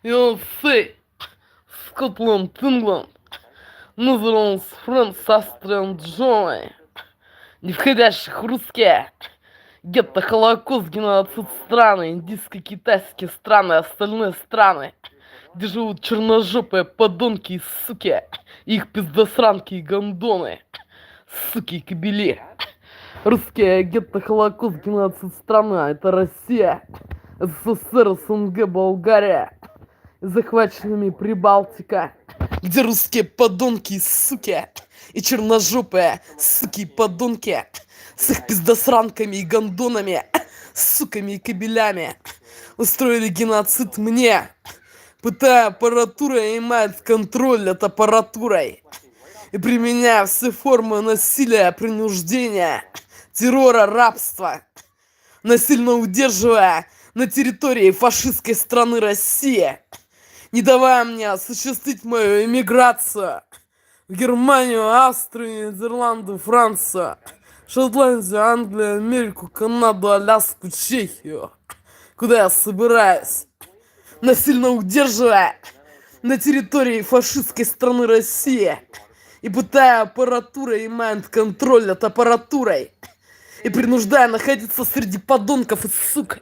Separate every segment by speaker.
Speaker 1: You say, Scotland, England, Netherlands, France, Австрия, Джой, не входящих в русские, гетто, Холокост, геноцид страны, индийско-китайские страны, остальные страны, где живут черножопые подонки и суки, и их пиздосранки и гондоны, суки и кобели. Русские гетто, Холокост, геноцид страна, это Россия, СССР, СНГ, Болгария, захваченными Прибалтика, где русские подонки и суки, и черножопые суки и подонки, с их пиздосранками и гондонами, суками и кобелями, устроили геноцид мне, пытая аппаратурой и имеет контроль над аппаратурой, и применяя все формы насилия, принуждения, террора, рабства, насильно удерживая на территории фашистской страны Россия, не давая мне осуществить мою эмиграцию в Германию, Австрию, Нидерланды, Францию, Шотландию, Англию, Америку, Канаду, Аляску, Чехию, куда я собираюсь, насильно удерживая на территории фашистской страны Россия и пытая аппаратурой и майнд-контроль над аппаратурой и принуждая находиться среди подонков и сук,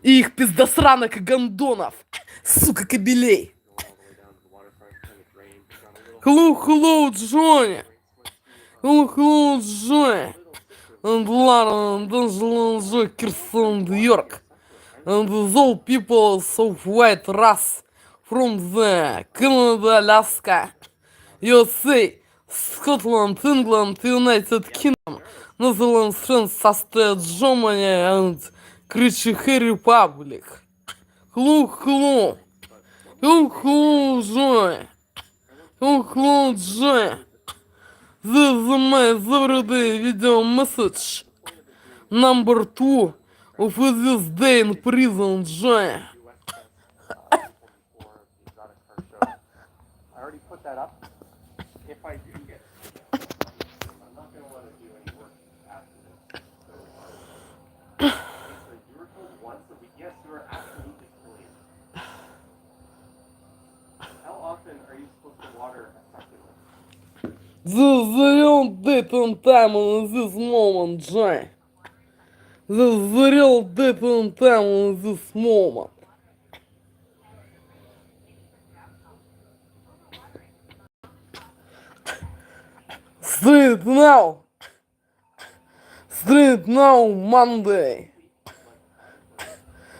Speaker 1: и их пиздосранок и гондонов, сука кобелей. Hello, Johnny. Hello, Johnny. And Lara, and Angela, Kirsten, York. And all people of white race from the Canada, Alaska, USA, Scotland, England, United Kingdom, Netherlands, France, Austria, Germany, and Czech Republic. Hello, Johnny. Hello, Johnny. This is my everyday video message. Number 2 of this day in prison, Johnny. This is the real date and time in this moment, Johnny. This is the real date and time in this moment. Straight now, Monday.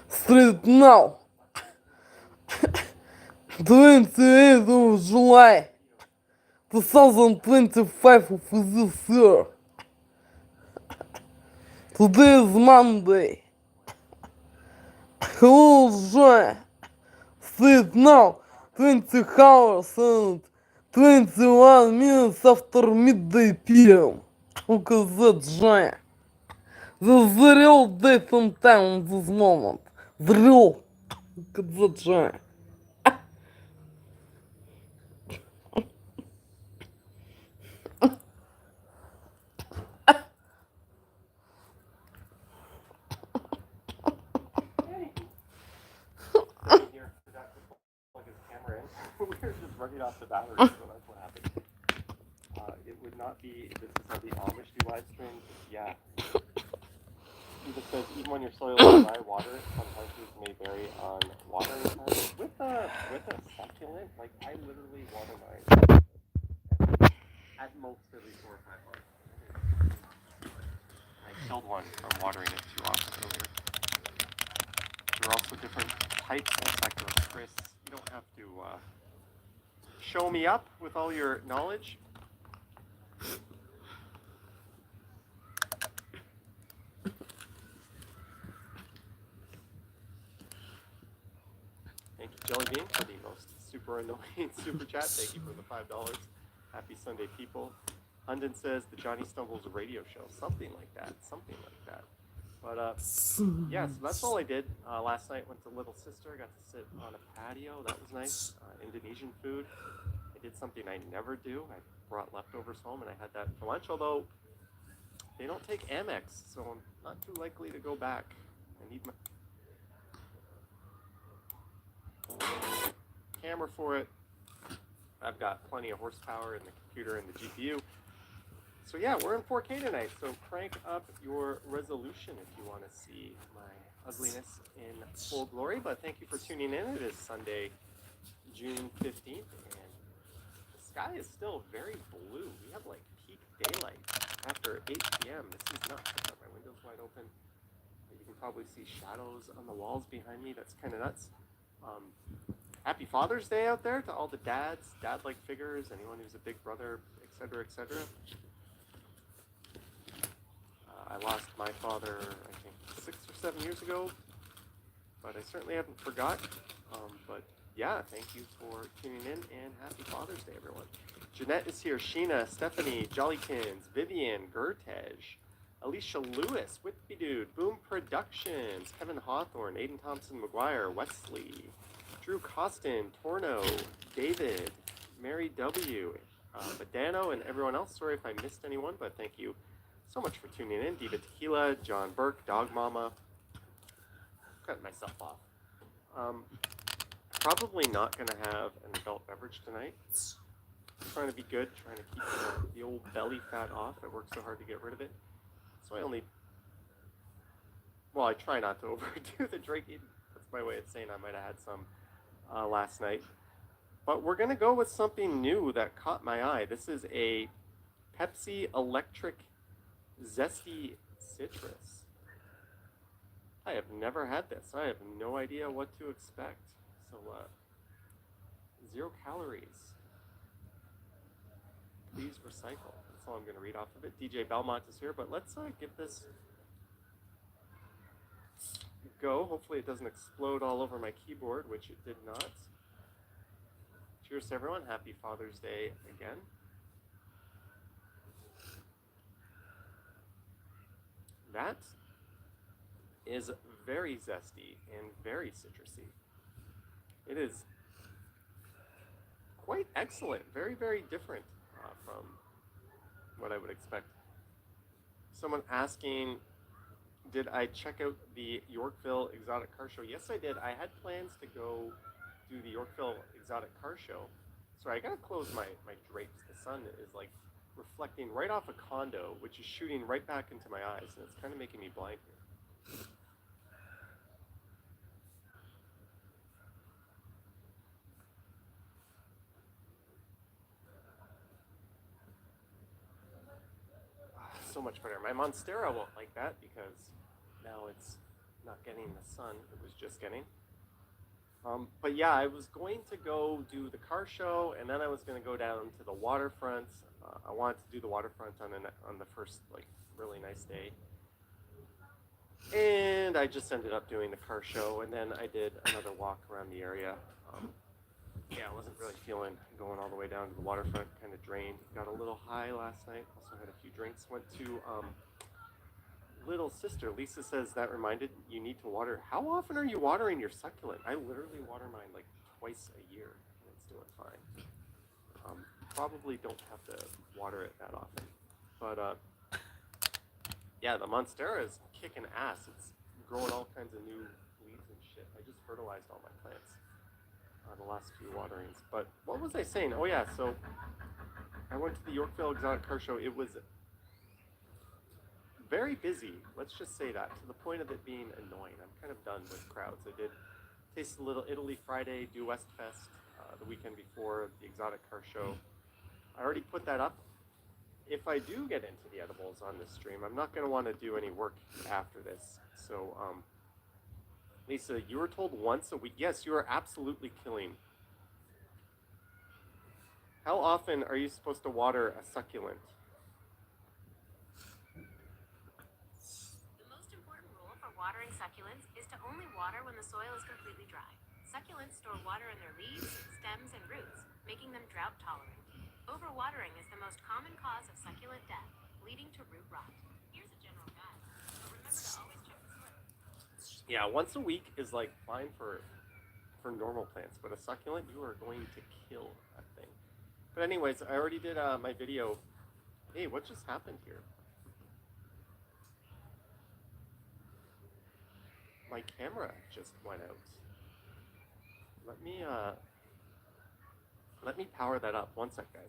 Speaker 1: Straight now, 28th of July, 2025 of this year. Today is Monday. Hello, Joy. Straight now, 20 hours and 21 minutes after midday PM. Look at that, Joy. This is the real date and time in this moment. The real. Look at that, Joy.
Speaker 2: Running off the battery, so that's what happened. It would not be, this is how the Amish do live streams. Yeah. He just says, even when your soil is dry, water, sometimes these may vary on watering time. With a succulent, like I literally water mine at most every 4 or 5 months. I killed one from watering it too often earlier. There are also different types of succulents. Chris, you don't have to, show me up with all your knowledge. Thank you, Jelly Bean, for the most super annoying super chat. Thank you for the $5. Happy Sunday, people. Hundon says the Johnny Stumbles radio show. Something like that. Something like that. But, yeah, so that's all I did. Last night went to Little Sister. Got to sit on a patio. That was nice. Indonesian food. I did something I never do. I brought leftovers home and I had that for lunch. Although they don't take Amex, so I'm not too likely to go back. I need my... camera for it. I've got plenty of horsepower in the computer and the GPU. So yeah, we're in 4K tonight, so crank up your resolution if you want to see my ugliness in full glory. But thank you for tuning in. It is Sunday, June 15th, and the sky is still very blue. We have like peak daylight after 8 p.m. This is nuts. I've got my windows wide open. You can probably see shadows on the walls behind me. That's kind of nuts. Happy Father's Day out there to all the dads, dad-like figures, anyone who's a big brother, etc., etc. I lost my father, I think, 6 or 7 years ago, but I certainly haven't forgot. But yeah, thank you for tuning in, and happy Father's Day, everyone. Jeanette is here, Sheena, Stephanie, Jollykins, Vivian, Gertej, Alicia Lewis, Whippy Dude, Boom Productions, Kevin Hawthorne, Aiden Thompson McGuire, Wesley, Drew Costin, Torno, David, Mary W, Badano, and everyone else. Sorry if I missed anyone, but thank you so much for tuning in. Diva Tequila, John Burke, Dog Mama. Cutting myself off. Probably not going to have an adult beverage tonight. Trying to be good, trying to keep the old belly fat off. I work so hard to get rid of it. So I try not to overdo the drinking. That's my way of saying I might have had some last night. But we're going to go with something new that caught my eye. This is a Pepsi Electric Zesty Citrus. I have never had this. I have no idea what to expect. So, 0 calories. Please recycle. That's all I'm going to read off of it. DJ Belmont is here, but let's give this go. Hopefully it doesn't explode all over my keyboard, which it did not. Cheers to everyone. Happy Father's Day again. That is very zesty and very citrusy. It is quite excellent. Very, very different from what I would expect. Someone asking, did I check out the Yorkville Exotic Car Show? Yes, I did. I had plans to go do the Yorkville Exotic Car Show. Sorry, I gotta close my drapes. The sun is like reflecting right off a condo, which is shooting right back into my eyes, and it's kind of making me blind here. So much better. My Monstera won't like that because now it's not getting the sun it was just getting. But yeah, I was going to go do the car show, and then I was going to go down to the waterfront. I wanted to do the waterfront on the first really nice day, and I just ended up doing the car show, and then I did another walk around the area. Yeah, I wasn't really feeling going all the way down to the waterfront. Kind of drained. Got a little high last night. Also had a few drinks. Went to Little Sister. Lisa says that reminded you need to water. How often are you watering your succulent? I literally water mine like twice a year, and it's doing fine. Probably don't have to water it that often. But yeah, the Monstera is kicking ass. It's growing all kinds of new leaves and shit. I just fertilized all my plants the last few waterings. But what was I saying? Oh yeah, so I went to the Yorkville Exotic Car Show. It was very busy, let's just say that, to the point of it being annoying. I'm kind of done with crowds. I did Taste a Little Italy Friday, do West Fest the weekend before the Exotic Car Show. I already put that up. If I do get into the edibles on this stream, I'm not going to want to do any work after this. So, Lisa, you were told once a week. Yes, you are absolutely killing. How often are you supposed to water a succulent?
Speaker 3: The most important rule for watering succulents is to only water when the soil is completely dry. Succulents store water in their leaves, stems, and roots, making them drought tolerant. Overwatering is the most common cause of succulent death, leading to root rot. Here's a general guide, but remember to always check the soil.
Speaker 2: Yeah, once a week is like fine for normal plants, but a succulent, you are going to kill that thing. But anyways, I already did my video. Hey, what just happened here? My camera just went out. Let me Let me power that up. One sec, guys.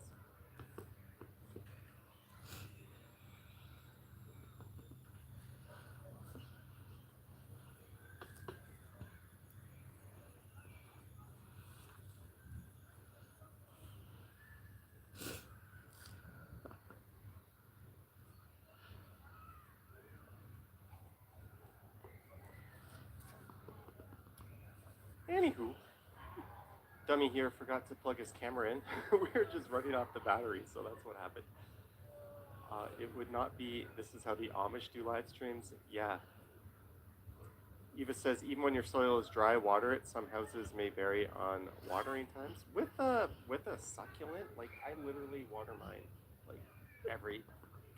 Speaker 2: Anywho, dummy here forgot to plug his camera in. We were just running off the battery, so that's what happened. It would not be, this is how the Amish do live streams. Yeah. Eva says, even when your soil is dry, water it. Some houses may vary on watering times. With a succulent, like I literally water mine like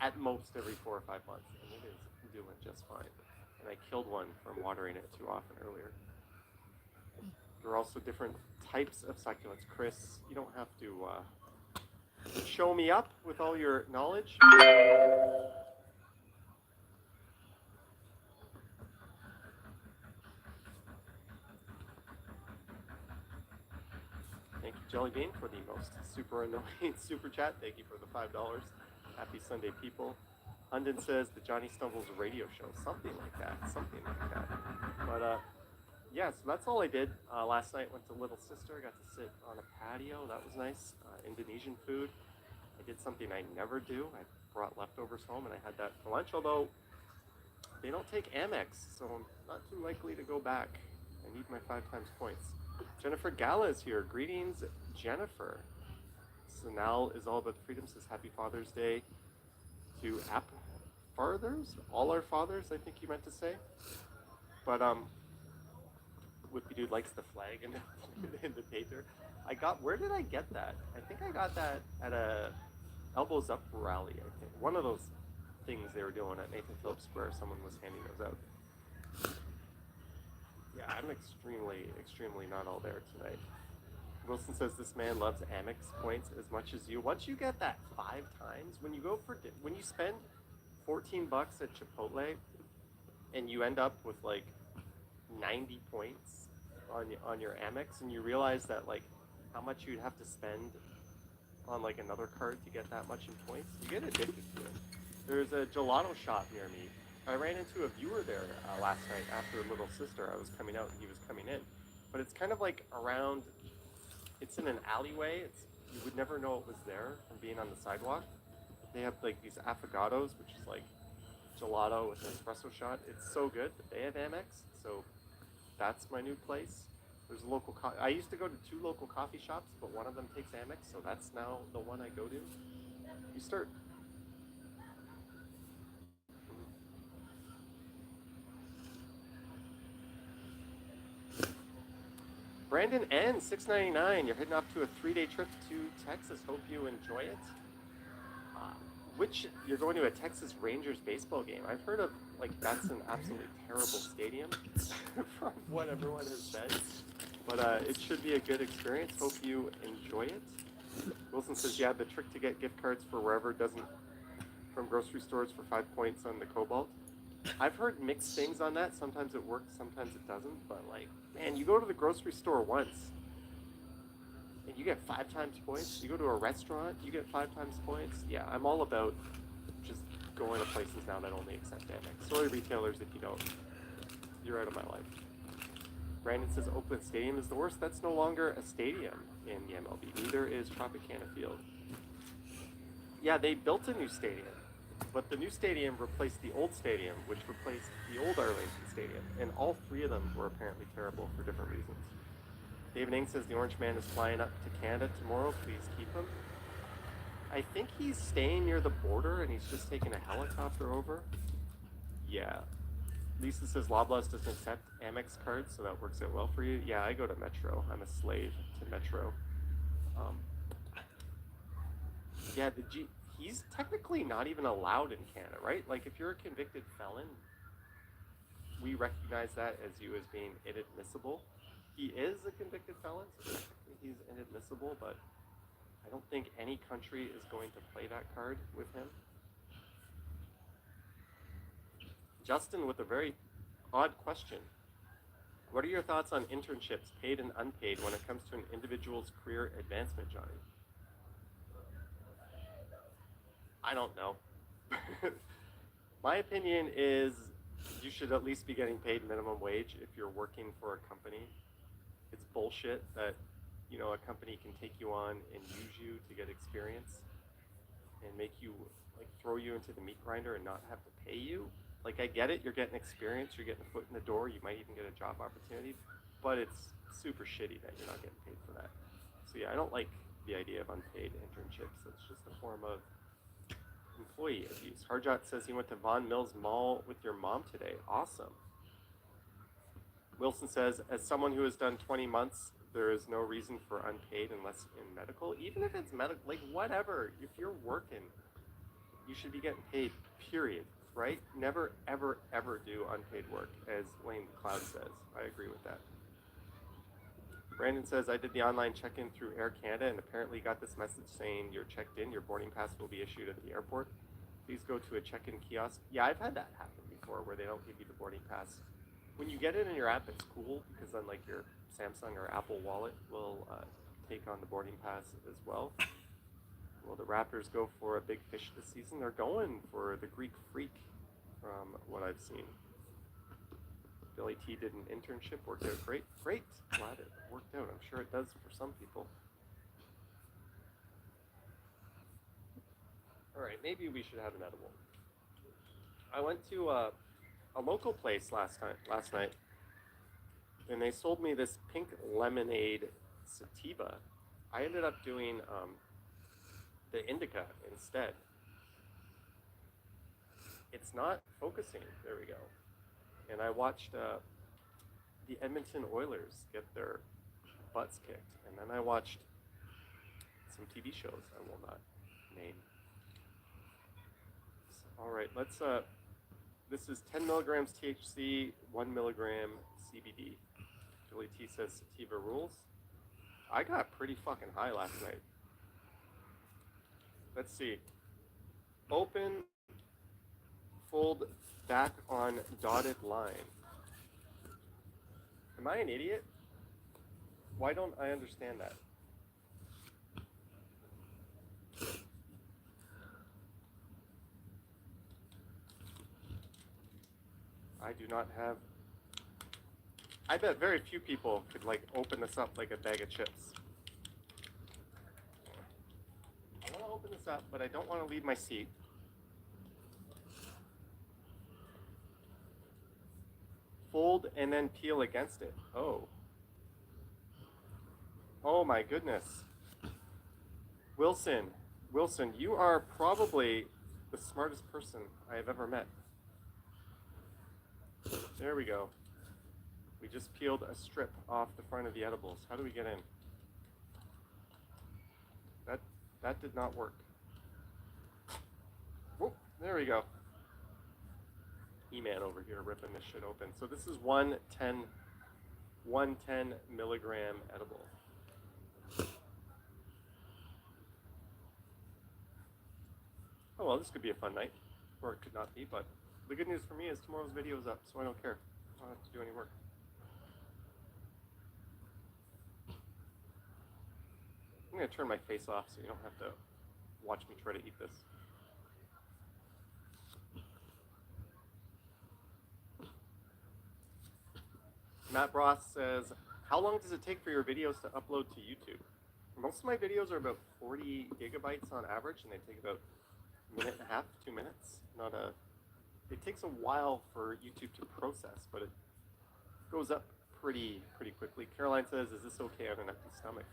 Speaker 2: at most every 4 or 5 months, and it is doing just fine. And I killed one from watering it too often earlier. There are also different types of succulents. Chris, you don't have to show me up with all your knowledge. Thank you, Jellybean, for the most super annoying super chat. Thank you for the $5. Happy Sunday, people. Hunden says the Johnny Stumbles radio show. Something like that. Something like that. But, yeah, so that's all I did. Last night went to Little Sister. Got to sit on a patio. That was nice. Indonesian food. I did something I never do. I brought leftovers home and I had that for lunch, although they don't take Amex, so I'm not too likely to go back. I need my 5 times points. Jennifer Gala is here. Greetings, Jennifer. Sanal is all about the freedom, says Happy Father's Day to fathers, all our fathers, I think you meant to say. But Whippy Dude likes the flag in the paper. Where did I get that? I think I got that at a Elbows Up rally, I think. One of those things they were doing at Nathan Phillips Square, someone was handing those out. Yeah, I'm extremely not all there tonight. Wilson says this man loves Amex points as much as you. Once you get that 5 times, when you spend $14 at Chipotle and you end up with like 90 points on your Amex, and you realize that like how much you'd have to spend on like another card to get that much in points, you get addicted to it. There's a gelato shop near me. I ran into a viewer there last night after Little Sister. I was coming out and he was coming in. But it's kind of like around, it's in an alleyway. You would never know it was there from being on the sidewalk. They have like these affogatos, which is like gelato with an espresso shot. It's so good that they have Amex. So that's my new place. There's a local, I used to go to 2 local coffee shops, but one of them takes Amex. So that's now the one I go to. You start, Brandon N, $6.99. You're heading off to a 3-day trip to Texas. Hope you enjoy it. Which you're going to a Texas Rangers baseball game. I've heard of like that's an absolutely terrible stadium from what everyone has said. But it should be a good experience. Hope you enjoy it. Wilson says, yeah, the trick to get gift cards for wherever doesn't, from grocery stores for 5 points on the Cobalt. I've heard mixed things on that. Sometimes it works, sometimes it doesn't. But like, man, you go to the grocery store once and you get 5 times points. You go to a restaurant, you get 5 times points. Yeah, I'm all about just going to places now that only accept Amex. Sorry, retailers, if you don't. You're out of my life. Brandon says Oakland Stadium is the worst. That's no longer a stadium in the MLB. Neither is Tropicana Field. Yeah, they built a new stadium, but the new stadium replaced the old stadium, which replaced the old Arlington Stadium. And all 3 of them were apparently terrible for different reasons. David Ing says the Orange Man is flying up to Canada tomorrow. Please keep him. I think he's staying near the border and he's just taking a helicopter over. Yeah. Lisa says Loblaws doesn't accept Amex cards, so that works out well for you. Yeah, I go to Metro. I'm a slave to Metro. Yeah, he's technically not even allowed in Canada, right? Like, if you're a convicted felon, we recognize that as you as being inadmissible. He is a convicted felon, so technically he's inadmissible, but I don't think any country is going to play that card with him. Justin with a very odd question. What are your thoughts on internships, paid and unpaid, when it comes to an individual's career advancement, Johnny? I don't know. My opinion is you should at least be getting paid minimum wage if you're working for a company. It's bullshit that, you know, a company can take you on and use you to get experience and make you, like, throw you into the meat grinder and not have to pay you. Like, I get it, you're getting experience, you're getting a foot in the door, you might even get a job opportunity, but it's super shitty that you're not getting paid for that. So yeah, I don't like the idea of unpaid internships. It's just a form of employee abuse. Harjot says he went to Von Mills Mall with your mom today. Awesome. Wilson says, as someone who has done 20 months, there is no reason for unpaid unless in medical. Even if it's medical, like, whatever. If you're working, you should be getting paid, period, right? Never, ever, ever do unpaid work, as Wayne Cloud says. I agree with that. Brandon says, I did the online check-in through Air Canada and apparently got this message saying you're checked in, your boarding pass will be issued at the airport. Please go to a check-in kiosk. Yeah, I've had that happen before where they don't give you the boarding pass. When you get it in your app, it's cool because then, like, your Samsung or Apple wallet will take on the boarding pass as well. Will the Raptors go for a big fish this season? They're going for the Greek Freak from what I've seen. Billy T did an internship, worked out great. Great, glad it worked out. I'm sure it does for some people. All right, maybe we should have an edible. I went to a local place last night, and they sold me this pink lemonade sativa. I ended up doing the indica instead. It's not focusing. There we go. And I watched the Edmonton Oilers get their butts kicked, and then I watched some TV shows I will not name. All right, let's. This is 10 milligrams THC, 1 milligram CBD. Billy T says sativa rules. I got pretty fucking high last night. Let's see. Open, fold back on dotted line. Am I an idiot? Why don't I understand that? I do not have... I bet very few people could, like, open this up like a bag of chips. I want to open this up, but I don't want to leave my seat. Fold and then peel against it. Oh. Oh my goodness. Wilson, you are probably the smartest person I have ever met. There we go. We just peeled a strip off the front of the edibles. How do we get in? That did not work. Whoop, there we go. E-man over here ripping this shit open. So this is 110 milligram edible. Oh well, this could be a fun night. Or it could not be, but the good news for me is tomorrow's video is up, so I don't care. I don't have to do any work. I'm going to turn my face off so you don't have to watch me try to eat this. Matt Ross says, how long does it take for your videos to upload to YouTube? Most of my videos are about 40 gigabytes on average, and they take about a minute and a half, 2 minutes. It takes a while for YouTube to process, but it goes up pretty quickly. Caroline says, is this okay on an empty stomach?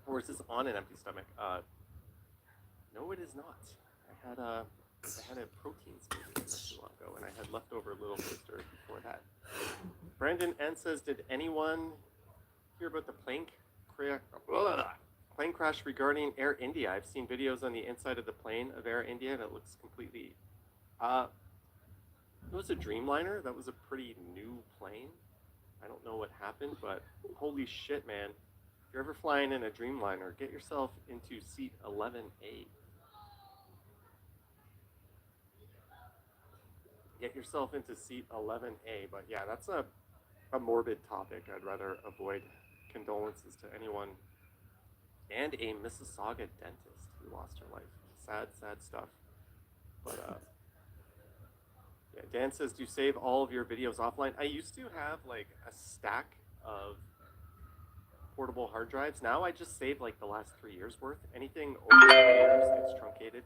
Speaker 2: Or is this on an empty stomach? No, it is not. I had a protein smoothie not too long ago, and I had leftover Little Sister before that. Brandon N says, did anyone hear about the plane crash regarding Air India? I've seen videos on the inside of the plane of Air India, and it looks completely... it was a Dreamliner. That was a pretty new plane. I don't know what happened, but holy shit, man. If you're ever flying in a Dreamliner, get yourself into seat 11A. Get yourself into seat 11A. But yeah, that's a a morbid topic. I'd rather avoid. Condolences to anyone. And a Mississauga dentist who lost her life. Sad, sad stuff. But yeah, Dan says, do you save all of your videos offline? I used to have like a stack of portable hard drives. Now I just save like the last 3 years worth. Anything over 3 years gets truncated.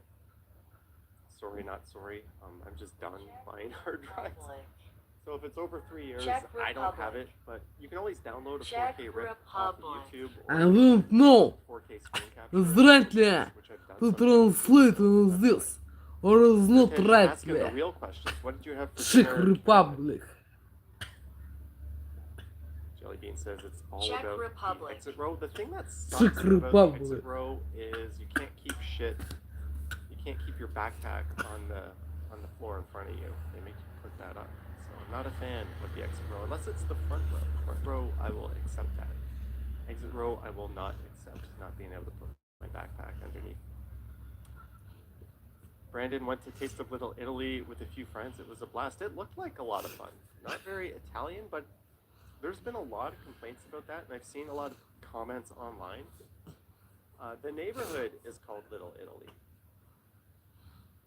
Speaker 2: Sorry, not sorry. I'm just done buying hard drives. So if it's over 3 years, I don't have it. But you can always download a 4K rip off of YouTube.
Speaker 1: I don't know.
Speaker 2: 4K screen capture.
Speaker 1: Right there. To translate this. Or is not right
Speaker 2: Asking the real questions. What did you have for
Speaker 1: Czech
Speaker 2: dinner?
Speaker 1: Republic.
Speaker 2: Jelly Bean says it's all
Speaker 3: Czech
Speaker 2: about
Speaker 3: Republic.
Speaker 2: the exit row. The thing that
Speaker 1: Czech
Speaker 2: sucks about the
Speaker 1: Republic.
Speaker 2: exit row is you can't keep shit. You can't keep your backpack on the floor in front of you. They make you put that up. So I'm not a fan of the exit row unless it's the front row. Front row, I will accept that. Exit row, I will not accept not being able to put my backpack underneath. Brandon went to Taste of Little Italy with a few friends. It was a blast. It looked like a lot of fun. Not very Italian, but there's been a lot of complaints about that, and I've seen a lot of comments online. The neighborhood is called Little Italy,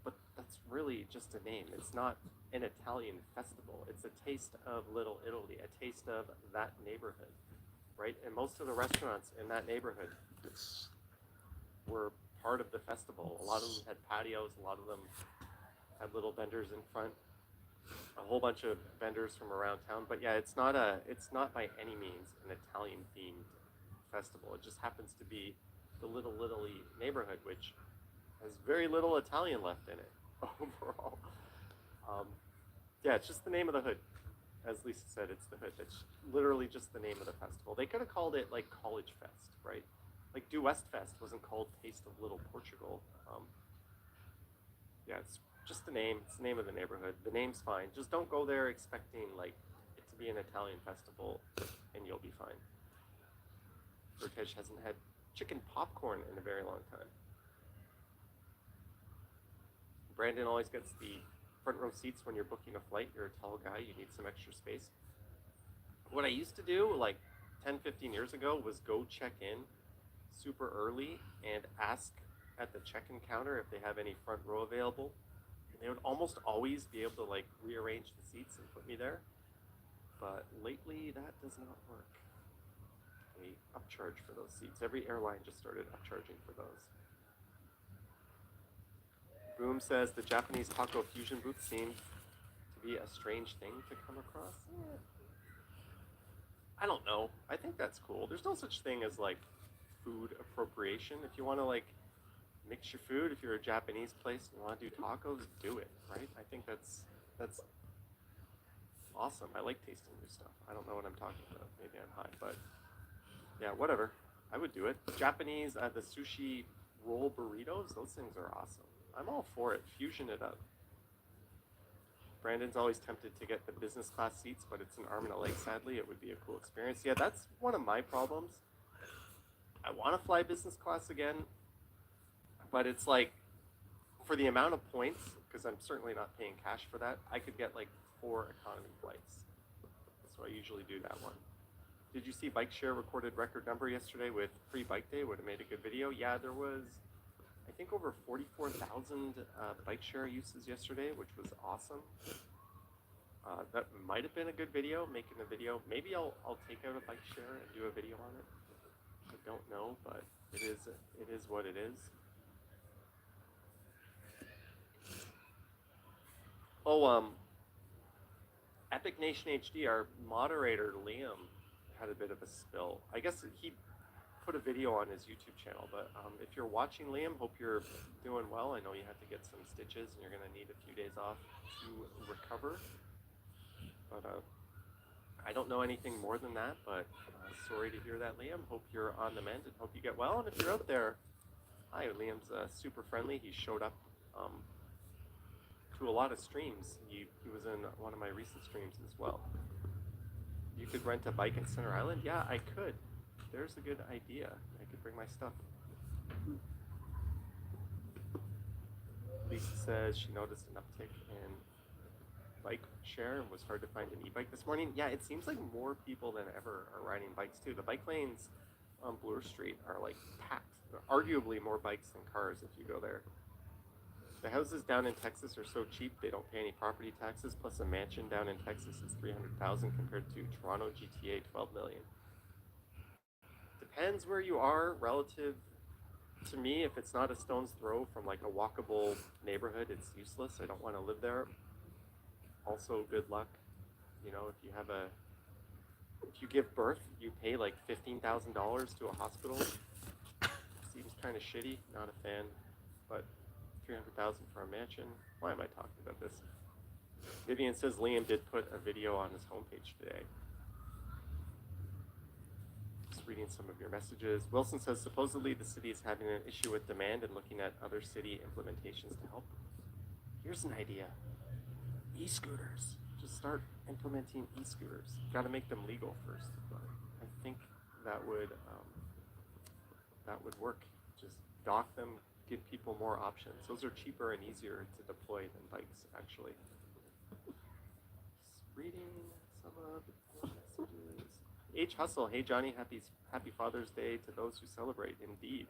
Speaker 2: but that's really just a name. It's not an Italian festival. It's a taste of Little Italy, a taste of that neighborhood, right? And most of the restaurants in that neighborhood were part of the festival. A lot of them had patios, a lot of them had little vendors in front, a whole bunch of vendors from around town. But yeah, it's not by any means an Italian themed festival. It just happens to be the Little Italy neighborhood, which has very little Italian left in it overall. Yeah, it's just the name of the hood. As Lisa said, it's the hood. It's literally just the name of the festival. They could have called it like College Fest, right? Like Due West Fest wasn't called Taste of Little Portugal. Yeah, it's just the name. It's the name of the neighborhood. The name's fine. Just don't go there expecting like it to be an Italian festival, and you'll be fine. British hasn't had chicken popcorn in a very long time. Brandon always gets the front row seats when you're booking a flight. You're a tall guy. You need some extra space. What I used to do like 10, 15 years ago was go check in super early and ask at the check-in counter if they have any front row available. And they would almost always be able to like rearrange the seats and put me there. But lately that does not work. They upcharge for those seats. Every airline just started upcharging for those. Boom says the Japanese taco fusion booth seemed to be a strange thing to come across. I don't know. I think that's cool. There's no such thing as like food appropriation. If you want to like mix your food, if you're a Japanese place and you want to do tacos, do it, right? I think that's awesome. I like tasting new stuff. I don't know what I'm talking about. Maybe I'm high, but yeah, whatever. I would do it. Japanese, the sushi roll burritos, those things are awesome. I'm all for it. Fusion it up. Brandon's always tempted to get the business class seats, but it's an arm and a leg, sadly. It would be a cool experience. Yeah, that's one of my problems. I want to fly business class again, but it's like, for the amount of points, because I'm certainly not paying cash for that, I could get like 4 economy flights. So I usually do that one. Did you see Bike Share recorded record number yesterday with Free Bike Day? Would have made a good video. Yeah, there was, I think, over 44,000 Bike Share uses yesterday, which was awesome. That might have been a good video, making a video. Maybe I'll take out a Bike Share and do a video on it. I don't know, but it is what it is. Oh, Epic Nation HD, our moderator Liam had a bit of a spill. I guess he put a video on his YouTube channel, but if you're watching, Liam, hope you're doing well. I know you had to get some stitches and you're going to need a few days off to recover. But I don't know anything more than that, but sorry to hear that, Liam. Hope you're on the mend and hope you get well. And if you're out there, hi, Liam's super friendly. He showed up to a lot of streams. He was in one of my recent streams as well. You could rent a bike in Center Island? Yeah, I could. There's a good idea. I could bring my stuff. Lisa says she noticed an uptick in bike share. It was hard to find an e-bike this morning. Yeah, it seems like more people than ever are riding bikes too. The bike lanes on Bloor Street are like packed. There are arguably more bikes than cars if you go there. The houses down in Texas are so cheap they don't pay any property taxes. Plus, a mansion down in Texas is $300,000 compared to Toronto GTA $12 million. Depends where you are relative. To me, if it's not a stone's throw from like a walkable neighborhood, it's useless. I don't want to live there. Also, good luck. You know, if you give birth, you pay like $15,000 to a hospital. Seems kind of shitty. Not a fan, but $300,000 for a mansion. Why am I talking about this? Vivian says Liam did put a video on his homepage today. Just reading some of your messages. Wilson says supposedly the city is having an issue with demand and looking at other city implementations to help. Here's an idea. E-scooters. Just start implementing e-scooters. Got to make them legal first. But I think that would work. Just dock them, give people more options. Those are cheaper and easier to deploy than bikes, actually. Just reading some of the messages. H Hustle, hey Johnny, happy Father's Day to those who celebrate. Indeed.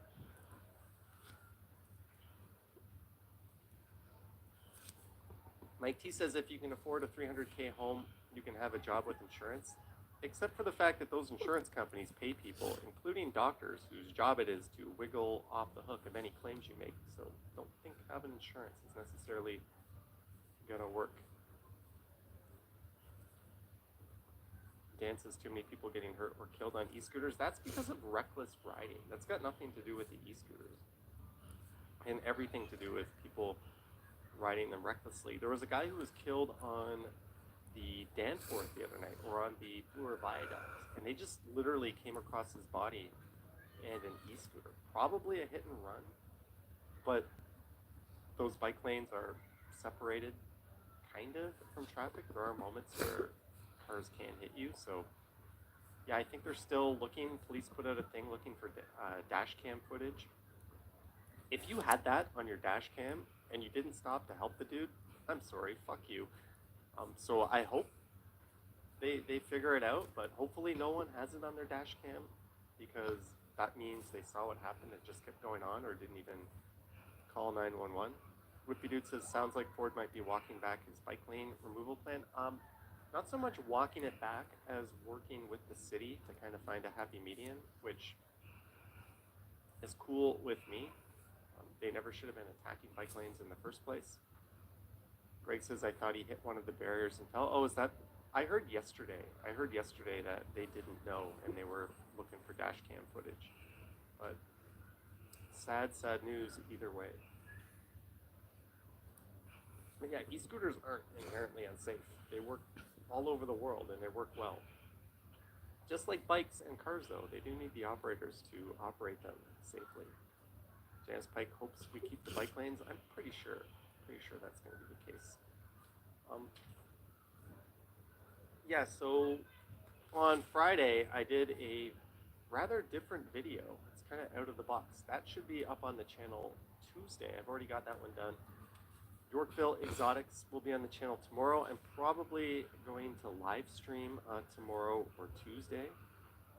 Speaker 2: Mike T says if you can afford a $300K home, you can have a job with insurance, except for the fact that those insurance companies pay people, including doctors, whose job it is to wiggle off the hook of any claims you make. So don't think having insurance is necessarily gonna work. Dan says too many people getting hurt or killed on e-scooters. That's because of reckless riding. That's got nothing to do with the e-scooters, and everything to do with people riding them recklessly. There was a guy who was killed on the Danforth the other night, or on the Bloor Viaduct, and they just literally came across his body and an e-scooter. Probably a hit and run, but those bike lanes are separated kind of from traffic. There are moments where cars can hit you, so yeah, I think they're still looking. Police put out a thing looking for dash cam footage. If you had that on your dash cam and you didn't stop to help the dude, I'm sorry, fuck you. So I hope they figure it out, but hopefully no one has it on their dash cam, because that means they saw what happened and just kept going on, or didn't even call 911. Whippy Dude says, sounds like Ford might be walking back his bike lane removal plan. Not so much walking it back as working with the city to kind of find a happy median, which is cool with me. They never should have been attacking bike lanes in the first place. Greg says, I thought he hit one of the barriers and fell. Oh, is that? I heard yesterday that they didn't know and they were looking for dash cam footage. But sad news either way. But yeah, e-scooters aren't inherently unsafe. They work all over the world and they work well. Just like bikes and cars though, they do need the operators to operate them safely. Janice Pike hopes we keep the bike lanes. I'm pretty sure that's going to be the case. Yeah, so on Friday I did a rather different video. It's kind of out of the box. That should be up on the channel Tuesday. I've already got that one done. Yorkville Exotics will be on the channel tomorrow. I'm probably going to live stream tomorrow or Tuesday.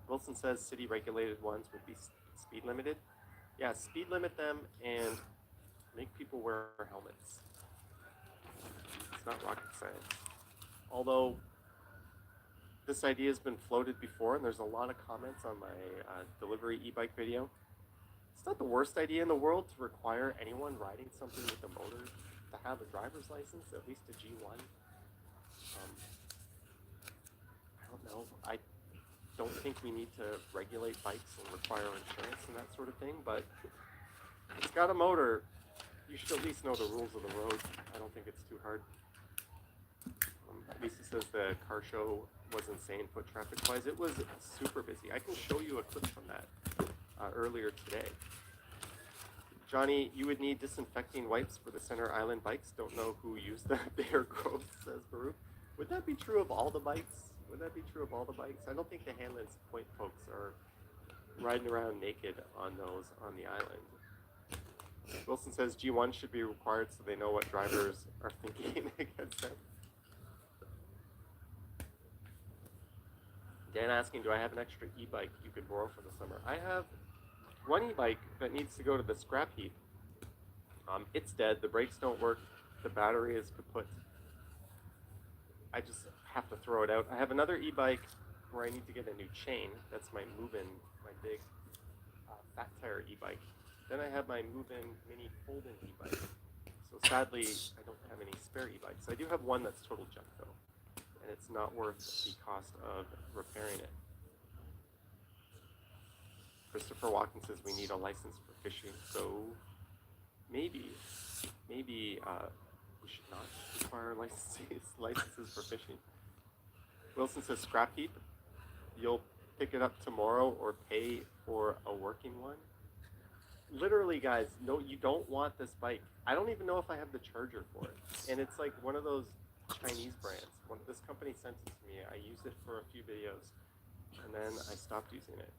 Speaker 2: Wilson says city regulated ones would be speed limited. Yeah, speed limit them and make people wear helmets. It's not rocket science. Although this idea has been floated before, and there's a lot of comments on my delivery e-bike video. It's not the worst idea in the world to require anyone riding something with a motor to have a driver's license, at least a G1. I don't know. I don't think we need to regulate bikes and require insurance and that sort of thing, but it's got a motor. You should at least know the rules of the road. I don't think it's too hard. Lisa says the car show was insane foot traffic-wise. It was super busy. I can show you a clip from that earlier today. Johnny, you would need disinfecting wipes for the Center Island bikes. Don't know who used that. They are gross, says Baruch. Would that be true of all the bikes? I don't think the Hanlan's Point folks are riding around naked on those on the island. Wilson says G1 should be required so they know what drivers are thinking against them. Dan asking, do I have an extra e-bike you could borrow for the summer? I have one e-bike that needs to go to the scrap heap. It's dead. The brakes don't work. The battery is kaput. I just have to throw it out. I have another e-bike where I need to get a new chain. That's my move-in, my big fat tire e-bike. Then I have my move-in mini fold-in e-bike. So sadly, I don't have any spare e-bikes. I do have one that's total junk though, and it's not worth the cost of repairing it. Christopher Walken says we need a license for fishing, so maybe we should not require licenses for fishing. Wilson says scrap heap. You'll pick it up tomorrow or pay for a working one. Literally, guys, no, you don't want this bike. I don't even know if I have the charger for it. And it's like one of those Chinese brands. This company sent it to me. I used it for a few videos, and then I stopped using it.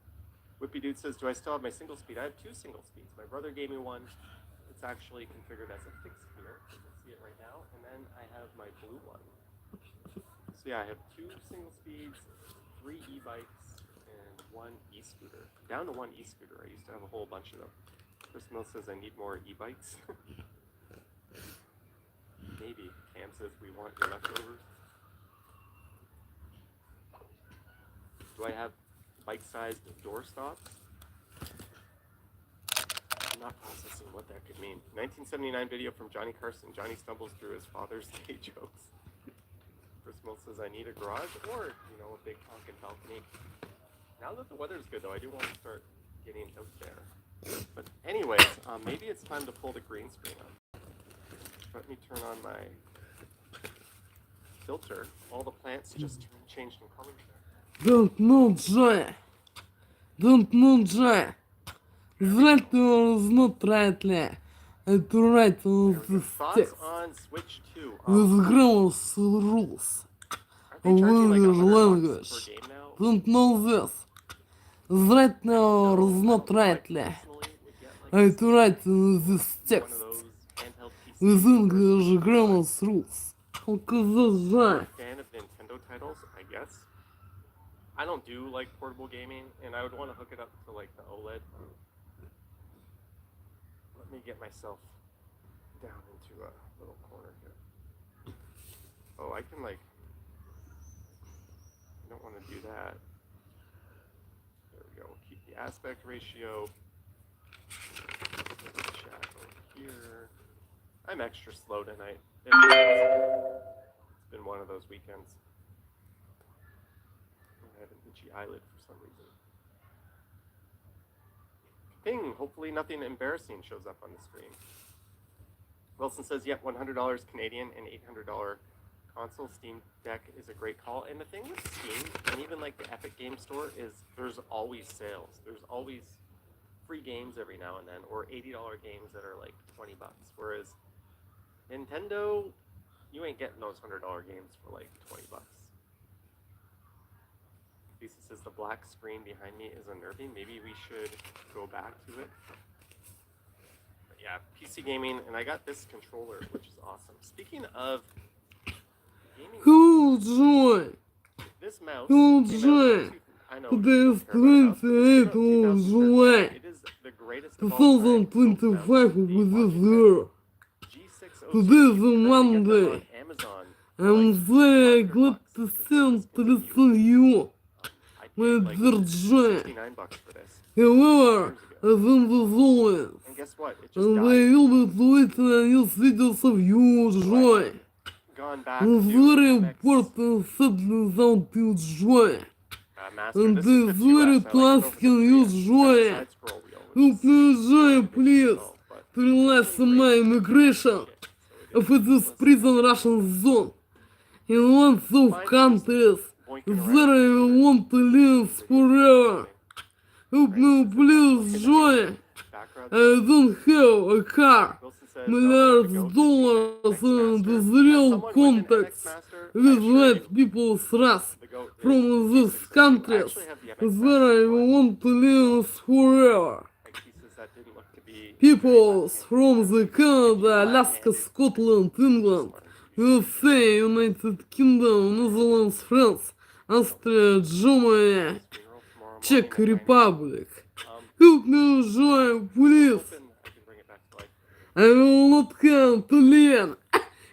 Speaker 2: Whippy Dude says, do I still have my single speed? I have two single speeds. My brother gave me one. It's actually configured as a fixed gear. You can see it right now. And then I have my blue one. So yeah, I have two single speeds, 3 e-bikes, and 1 e-scooter. Down to 1 e-scooter. I used to have a whole bunch of them. Chris Mill says I need more e-bikes. Maybe. Cam says we want your leftovers. Do I have bike-sized door stops? I'm not processing what that could mean. 1979 video from Johnny Carson. Johnny stumbles through his Father's Day jokes. Chris Mill says I need a garage or, a big honkin' balcony. Now that the weather's good though, I do want to start getting out there. But anyways, maybe it's time to pull the green screen on. Let me turn on my filter. All the plants just changed in color there.
Speaker 1: Don't know, Joy. Don't know, Joy. That was not rightly. It's right on the
Speaker 2: Thoughts
Speaker 1: text.
Speaker 2: on Switch 2?
Speaker 1: With grammar rules.
Speaker 2: Aren't they charging like
Speaker 1: English
Speaker 2: $100
Speaker 1: language.
Speaker 2: per game now?
Speaker 1: Don't know this. Right now is not rightly. It's right on this text. With English grammar rules.
Speaker 2: I'm a fan of Nintendo titles, I guess. I don't do like portable gaming, and I would want to hook it up to like the OLED. Let me get myself down into a little corner here. Oh, I can like. I don't want to do that. There we go. We'll keep the aspect ratio. Chat over here. I'm extra slow tonight. It's been one of those weekends. I have an itchy eyelid for some reason. Ping, hopefully nothing embarrassing shows up on the screen. Wilson says, yep, $100 Canadian and $800 console. Steam Deck is a great call. And the thing with Steam, and even like the Epic Game Store, is there's always sales. There's always free games every now and then, or $80 games that are like $20. Whereas Nintendo, you ain't getting those $100 games for like $20. Lisa says the black screen behind me is unnerving. Maybe we should go back to it. But yeah, PC gaming, and I got this controller, which is awesome. Speaking of gaming,
Speaker 1: Who's Joy?
Speaker 2: this mouse.
Speaker 1: Who's
Speaker 2: came out
Speaker 1: Joy?
Speaker 2: in I know.
Speaker 1: Today's
Speaker 2: It came out
Speaker 1: 28th
Speaker 2: in
Speaker 1: of
Speaker 2: 2013.
Speaker 1: July.
Speaker 2: It is the greatest of all time.
Speaker 1: 2025 of this year.
Speaker 2: G602.
Speaker 1: Today is a
Speaker 2: You can get them
Speaker 1: Monday.
Speaker 2: on Amazon.
Speaker 1: I'm very glad to send to you, my dear Joy.
Speaker 2: $69 for this.
Speaker 1: However, as in the always,
Speaker 2: And guess what? It just
Speaker 1: and
Speaker 2: died.
Speaker 1: I will be waiting on your videos of you, Joy.
Speaker 2: Gone back
Speaker 1: It's
Speaker 2: to
Speaker 1: very
Speaker 2: MX,
Speaker 1: important settling down to Joy.
Speaker 2: Master.
Speaker 1: And
Speaker 2: This is
Speaker 1: it's
Speaker 2: the 2S.
Speaker 1: very
Speaker 2: I like it over the
Speaker 1: asking
Speaker 2: 3S.
Speaker 1: you,
Speaker 2: It's got the
Speaker 1: Joy.
Speaker 2: side scroll wheel,
Speaker 1: You
Speaker 2: which is
Speaker 1: please, Joy,
Speaker 2: big
Speaker 1: please,
Speaker 2: as well, but
Speaker 1: to relax on my immigration. If it is prison Russian zone, in lots of countries, where I want to live forever. Help me, please, Joy. I don't have a car. Milliards of dollars and Israel contacts with white people thrust from these countries where I want to live forever. People from the Canada, Alaska, Scotland, England, USA, United Kingdom, Netherlands, France, Австрия, Германия,
Speaker 2: his funeral tomorrow morning
Speaker 1: Czech
Speaker 2: at 9 a.m.
Speaker 1: Republic.
Speaker 2: Um,
Speaker 1: Help me, join, please.
Speaker 2: hoping I can bring it back to life.
Speaker 1: I will not come to live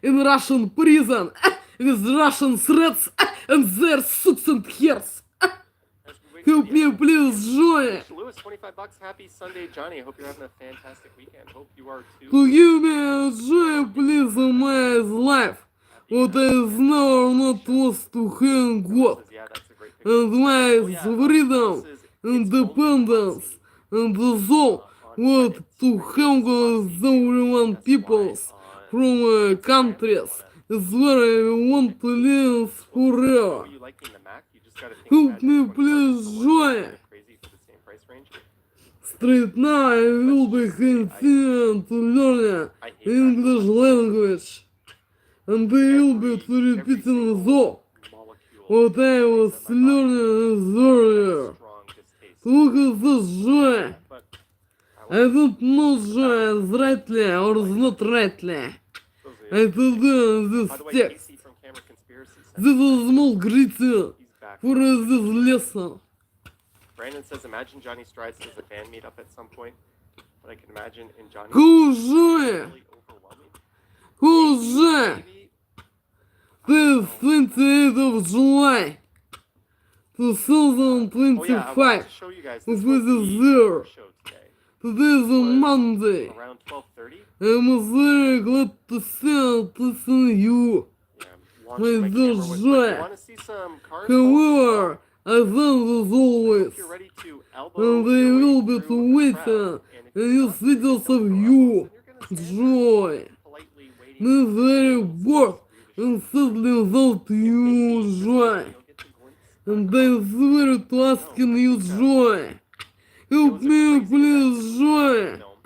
Speaker 1: in Russian prison with Russian threats and their suits and hairs. Help me, please, join.
Speaker 2: Lewis, $25. Happy Sunday, Johnny. I hope you're having a fantastic weekend. Hope you are too.
Speaker 1: To give me a joy, please, in my life. What I know not was to hang God.
Speaker 2: Yeah, that's a great picture.
Speaker 1: And my freedom, independence, and the soul, what to help everyone peoples from countries is where I want to live forever.
Speaker 2: You liking the Mac? You just gotta think
Speaker 1: Help
Speaker 2: that
Speaker 1: me,
Speaker 2: it's
Speaker 1: please, joy.
Speaker 2: kinda crazy for the same price range.
Speaker 1: Straight now I will be continuing to learn English language. And I will be to repeating the
Speaker 2: Molecule.
Speaker 1: what I was learning earlier.
Speaker 2: Strong distaste.
Speaker 1: Look at this joy.
Speaker 2: But
Speaker 1: I don't know joy is rightly or is not rightly. I today this
Speaker 2: by the way,
Speaker 1: text.
Speaker 2: Casey from Camera Conspiracy says
Speaker 1: This is small greeting
Speaker 2: he's back.
Speaker 1: for this lesson.
Speaker 2: Brandon says, imagine Johnny Strides does a band meetup at some point. But I can imagine in Johnny's
Speaker 1: Who's joy?
Speaker 2: really overwhelming.
Speaker 1: Who's joy?
Speaker 2: Maybe
Speaker 1: This 28th of July,
Speaker 2: Oh yeah, I wanted
Speaker 1: 2025.
Speaker 2: to show you guys.
Speaker 1: This
Speaker 2: This
Speaker 1: was
Speaker 2: was
Speaker 1: a
Speaker 2: the
Speaker 1: zero.
Speaker 2: cover show today.
Speaker 1: Today is a Monday.
Speaker 2: Around 12:30.
Speaker 1: I'm very glad to see you.
Speaker 2: Yeah, I'm launching my
Speaker 1: My
Speaker 2: camera
Speaker 1: dear
Speaker 2: with.
Speaker 1: joy.
Speaker 2: You want to see some cars?
Speaker 1: However, I thank as always.
Speaker 2: If you're ready to elbow
Speaker 1: And I
Speaker 2: your way
Speaker 1: will be
Speaker 2: through
Speaker 1: to
Speaker 2: the
Speaker 1: wait
Speaker 2: crowd, and if
Speaker 1: in
Speaker 2: you're
Speaker 1: these
Speaker 2: not, then
Speaker 1: videos
Speaker 2: don't
Speaker 1: of
Speaker 2: go
Speaker 1: you.
Speaker 2: up, then you're gonna stand there
Speaker 1: Joy.
Speaker 2: politely waiting
Speaker 1: This
Speaker 2: for
Speaker 1: very
Speaker 2: the
Speaker 1: word and settling out you joy.
Speaker 2: You'll get to glimpse
Speaker 1: And I swear to asking you joy. Help me, please, joy.
Speaker 2: film.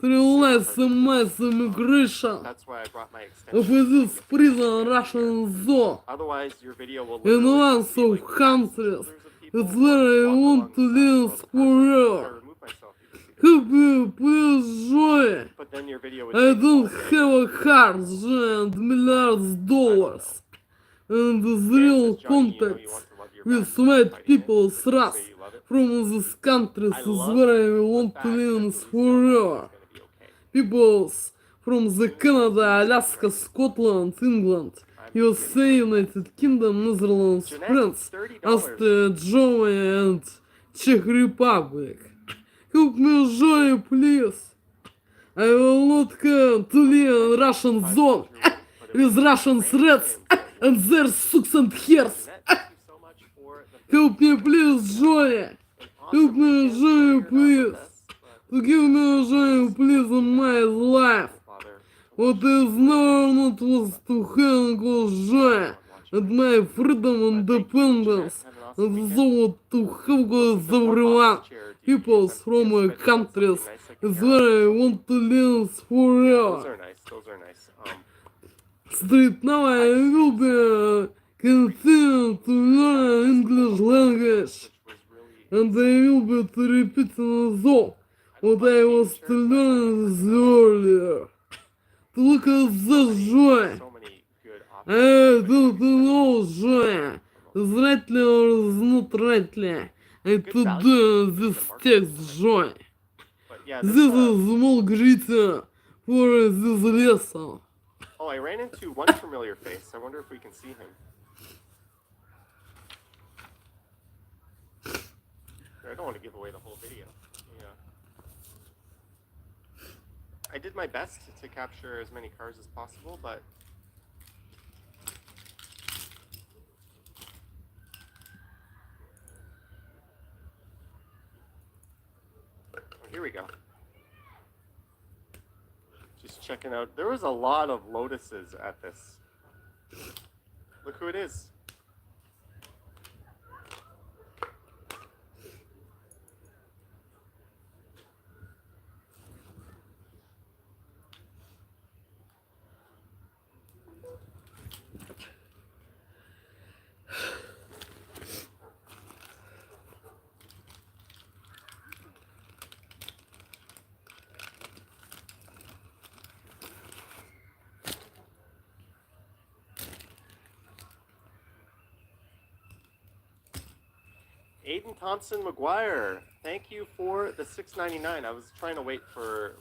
Speaker 1: To realize the mass immigration
Speaker 2: That's why I brought my
Speaker 1: of
Speaker 2: extension.
Speaker 1: this prison Russian zone
Speaker 2: Otherwise, your video will
Speaker 1: in
Speaker 2: literally
Speaker 1: one
Speaker 2: just be
Speaker 1: of
Speaker 2: like
Speaker 1: countries.
Speaker 2: people
Speaker 1: It's where I
Speaker 2: walk
Speaker 1: want to
Speaker 2: alongside
Speaker 1: live
Speaker 2: while the cars
Speaker 1: forever.
Speaker 2: I remove myself, you can see
Speaker 1: Help me, please, joy.
Speaker 2: But then your video would
Speaker 1: I
Speaker 2: take
Speaker 1: don't
Speaker 2: all day.
Speaker 1: have a car and millions dollars. And the real contact with white people thrust from this country is where I want to live forever. Peoples from the Canada, Alaska, Scotland, England, USA, United Kingdom, Netherlands, France, Austria, Germany, and Czech Republic. Help me, joy, please. I will not come to live in Russian zone with Russian threats and their suits and hairs. Help me, please, joy. Help me, joy, please. To give me joy, please, in my life. What is never not was to handle joy and my freedom and independence. And so what to have with everyone, peoples from countries, is where I want to live
Speaker 2: Those
Speaker 1: forever.
Speaker 2: are nice. Those are nice.
Speaker 1: Straight now I will be continue to learn English language. And I will be to repeat the what I was to learn earlier. To look at this joy.
Speaker 2: So many good
Speaker 1: I don't know joy. Is rightly or is not rightly. I to do this text joy.
Speaker 2: But yeah,
Speaker 1: This
Speaker 2: this,
Speaker 1: is small greeting for this lesson.
Speaker 2: oh, I ran into one familiar face. I wonder if we can see him. I don't want to give away the whole video. Yeah. I did my best to capture as many cars as possible, but oh, here we go. Just checking out. There was a lot of Lotuses at this. Look who it is. Aiden Thompson McGuire, thank you for the $6.99. I was trying to wait for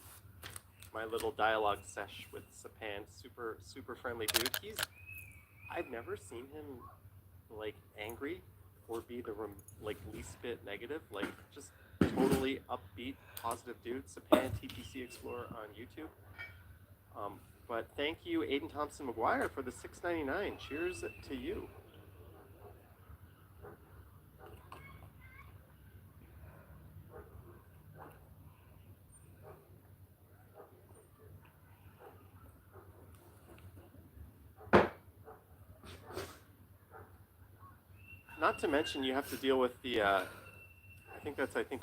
Speaker 2: my little dialogue sesh with Sapan. Super friendly dude. I've never seen him like angry or be the least bit negative. Like just totally upbeat, positive dude. Sapan TPC Explorer on YouTube. But thank you, Aiden Thompson McGuire, for the $6.99. Cheers to you. Not to mention, you have to deal with the, I think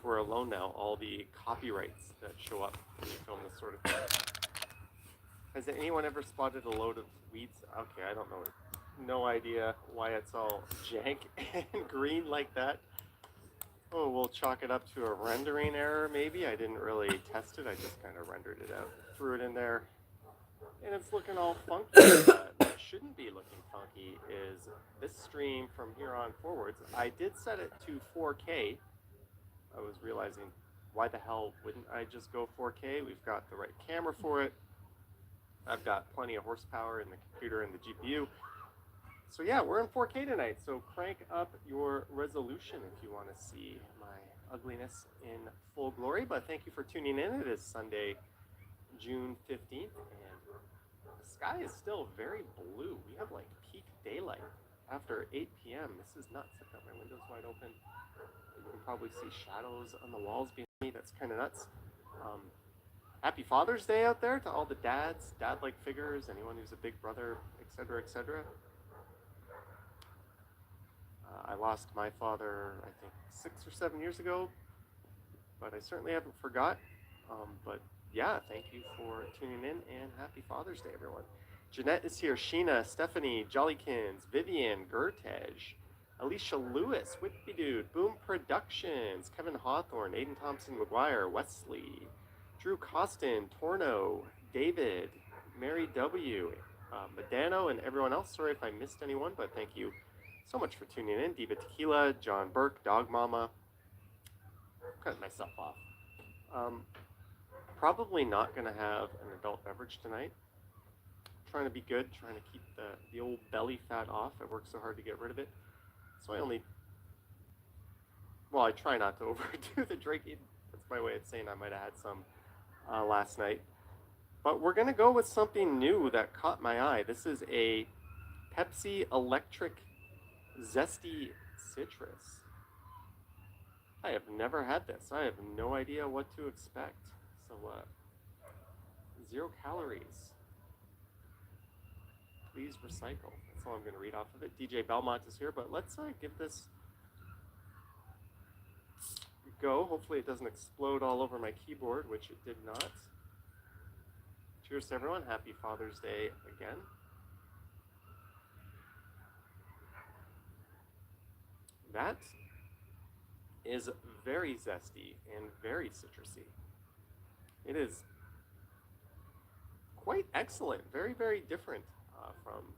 Speaker 2: we're alone now, all the copyrights that show up when you film this sort of thing. Has anyone ever spotted a load of weeds? Okay, I don't know. No idea why it's all jank and green like that. Oh, we'll chalk it up to a rendering error, maybe. I didn't really test it. I just kind of rendered it out. Threw it in there. And it's looking all funky. What shouldn't be looking funky is this stream from here on forwards. I did set it to 4K. I was realizing, why the hell wouldn't I just go 4K? We've got the right camera for it. I've got plenty of horsepower in the computer and the GPU. So yeah, we're in 4K tonight. So crank up your resolution if you want to see my ugliness in full glory. But thank you for tuning in. It is Sunday, June 15th, and the sky is still very blue. We have like peak daylight after 8 p.m. This is nuts. I've got my windows wide open. You can probably see shadows on the walls behind me. That's kind of nuts. Happy Father's Day out there to all the dads, dad-like figures, anyone who's a big brother, etc., etc. I lost my father, I think, 6 or 7 years ago, but I certainly haven't forgot. But yeah, thank you for tuning in, and happy Father's Day, everyone. Jeanette is here, Sheena, Stephanie, Jollykins, Vivian, Gertej, Alicia Lewis, Whitby Dude, Boom Productions, Kevin Hawthorne, Aiden Thompson McGuire, Wesley, Drew Costin, Torno, David, Mary W, Medano, and everyone else. Sorry if I missed anyone, but thank you so much for tuning in. Diva Tequila, John Burke, Dog Mama. I'm cutting myself off. Probably not going to have an adult beverage tonight. Trying to be good, trying to keep the old belly fat off. I work so hard to get rid of it. So I try not to overdo the drinking. That's my way of saying I might have had some last night. But we're going to go with something new that caught my eye. This is a Pepsi Electric Zesty Citrus. I have never had this. I have no idea what to expect. So, 0 calories. Please recycle. That's all I'm going to read off of it. DJ Belmont is here, but let's give this a go. Hopefully it doesn't explode all over my keyboard, which it did not. Cheers to everyone. Happy Father's Day again. That is very zesty and very citrusy. It is quite excellent. Very, very different from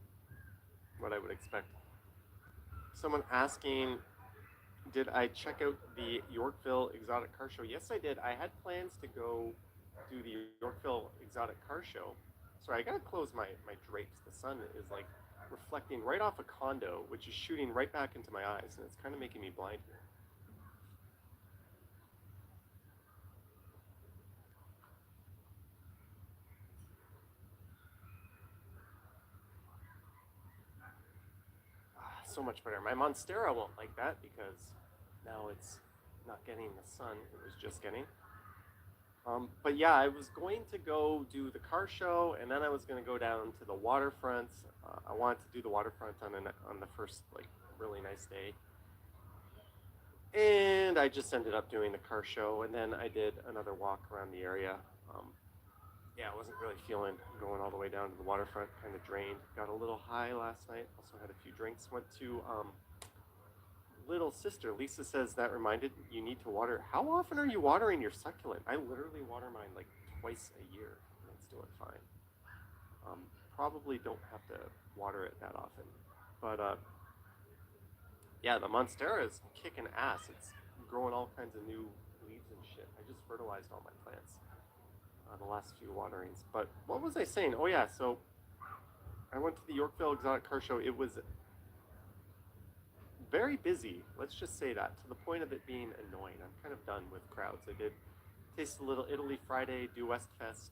Speaker 2: what I would expect. Someone asking, did I check out the Yorkville Exotic Car Show? Yes, I did. I had plans to go do the Yorkville Exotic Car Show. Sorry, I gotta close my drapes. The sun is like reflecting right off a condo, which is shooting right back into my eyes, and it's kind of making me blind here. So much better. My Monstera won't like that because now it's not getting the sun it was just getting. But yeah, I was going to go do the car show, and then I was going to go down to the waterfront. I wanted to do the waterfront on the first really nice day, and I just ended up doing the car show, and then I did another walk around the area. Yeah, I wasn't really feeling going all the way down to the waterfront. Kind of drained. Got a little high last night. Also had a few drinks. Went to little sister. Lisa says that reminded you need to water. How often are you watering your succulent? I literally water mine like twice a year, and it's doing fine. Probably don't have to water it that often, but Yeah, the Monstera is kicking ass. It's growing all kinds of new leaves and shit. I just fertilized all my plants the last few waterings. But what was I saying? Oh yeah, so I went to the Yorkville Exotic Car Show. It was very busy. Let's just say that, to the point of it being annoying. I'm kind of done with crowds. I did taste a little Italy Friday, do West Fest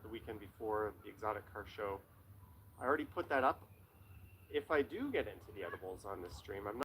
Speaker 2: the weekend before the Exotic Car Show. I already put that up. If I do get into the edibles on this stream, I'm not